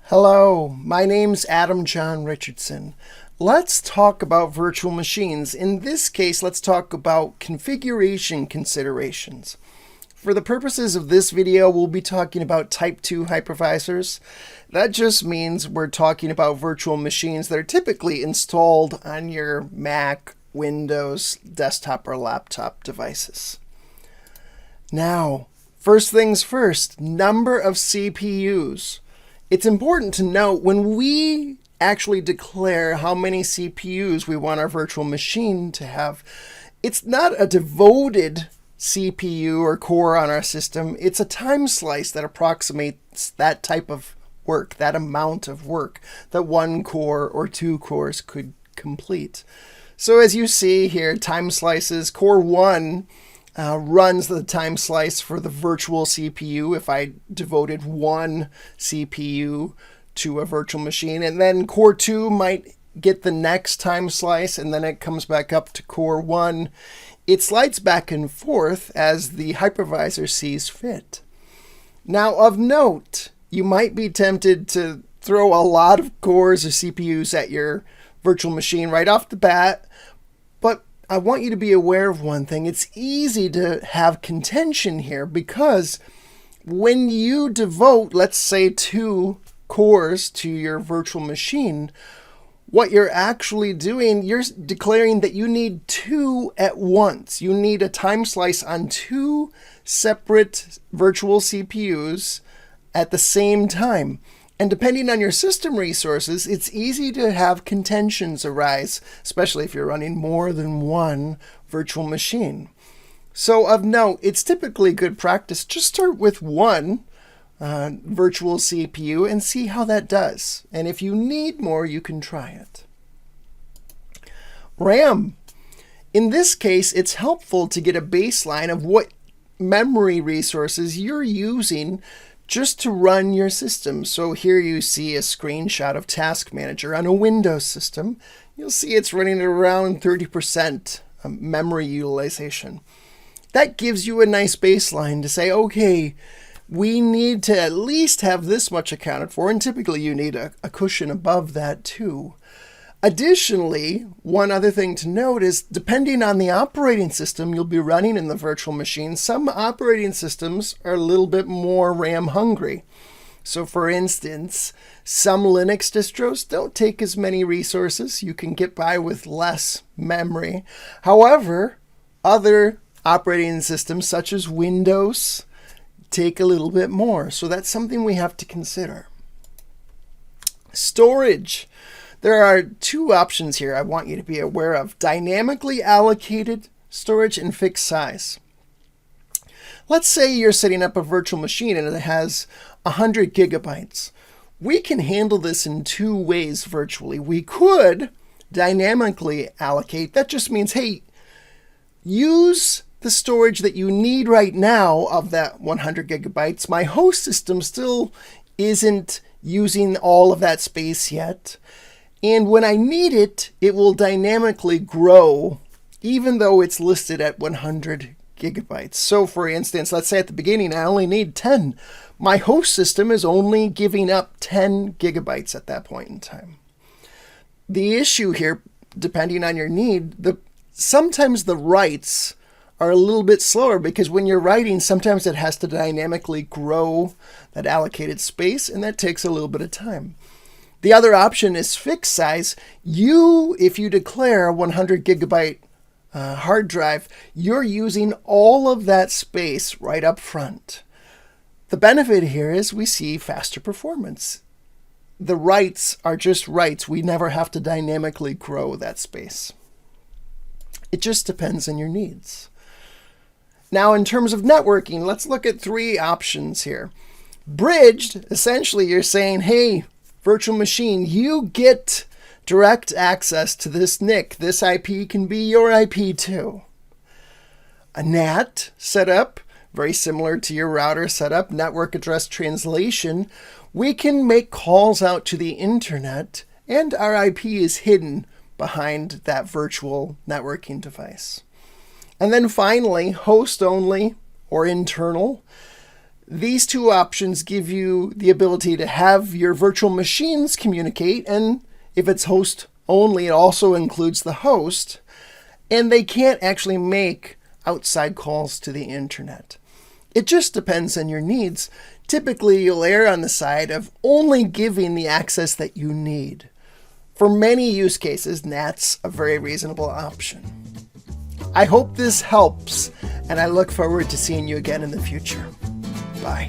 Hello, my name's Adam John Richardson. Let's talk about virtual machines. In this case, let's talk about configuration considerations. For the purposes of this video, we'll be talking about Type 2 hypervisors. That just means we're talking about virtual machines that are typically installed on your Mac, Windows, desktop, or laptop devices. Now, first things first, number of CPUs. It's important to note when we actually declare how many CPUs we want our virtual machine to have, it's not a devoted CPU or core on our system. It's a time slice that approximates that type of work, that amount of work that one core or two cores could complete. So as you see here, time slices, core 1 runs the time slice for the virtual CPU if I devoted one CPU to a virtual machine. And then core 2 might get the next time slice, and then it comes back up to core 1. It slides back and forth as the hypervisor sees fit. Now, of note, you might be tempted to throw a lot of cores or CPUs at your virtual machine right off the bat, but I want you to be aware of one thing. It's easy to have contention here because when you devote, let's say, 2 cores to your virtual machine, what you're actually doing, you're declaring that you need 2 at once. You need a time slice on 2 separate virtual CPUs at the same time. And depending on your system resources, it's easy to have contentions arise, especially if you're running more than one virtual machine. So of note, it's typically good practice. Just start with one virtual CPU and see how that does. And if you need more, you can try it. RAM. In this case, it's helpful to get a baseline of what memory resources you're using just to run your system. So here you see a screenshot of Task Manager on a Windows system. You'll see it's running at around 30% memory utilization. That gives you a nice baseline to say, okay, we need to at least have this much accounted for, and typically you need a cushion above that too. Additionally, one other thing to note is depending on the operating system you'll be running in the virtual machine, some operating systems are a little bit more RAM hungry. So for instance, some Linux distros don't take as many resources. You can get by with less memory. However, other operating systems such as Windows take a little bit more. So that's something we have to consider. Storage. There are 2 options here I want you to be aware of: dynamically allocated storage and fixed size. Let's say you're setting up a virtual machine and it has 100 gigabytes. We can handle this in 2 ways virtually. We could dynamically allocate. That just means, hey, use the storage that you need right now of that 100 gigabytes. My host system still isn't using all of that space yet. And when I need it, it will dynamically grow, even though it's listed at 100 gigabytes. So for instance, let's say at the beginning, I only need 10. My host system is only giving up 10 gigabytes at that point in time. The issue here, depending on your need, sometimes the writes are a little bit slower because when you're writing, sometimes it has to dynamically grow that allocated space, and that takes a little bit of time. The other option is fixed size. If you declare a 100 gigabyte hard drive, you're using all of that space right up front. The benefit here is we see faster performance. The writes are just writes. We never have to dynamically grow that space. It just depends on your needs. Now, in terms of networking, let's look at 3 options here. Bridged, essentially you're saying, hey, virtual machine, you get direct access to this NIC. This IP can be your IP too. A NAT setup, very similar to your router setup, network address translation. We can make calls out to the internet, and our IP is hidden behind that virtual networking device. And then finally, host only or internal. These two options give you the ability to have your virtual machines communicate, and if it's host only, it also includes the host, and they can't actually make outside calls to the internet. It just depends on your needs. Typically, you'll err on the side of only giving the access that you need. For many use cases, that's a very reasonable option. I hope this helps, and I look forward to seeing you again in the future. Bye.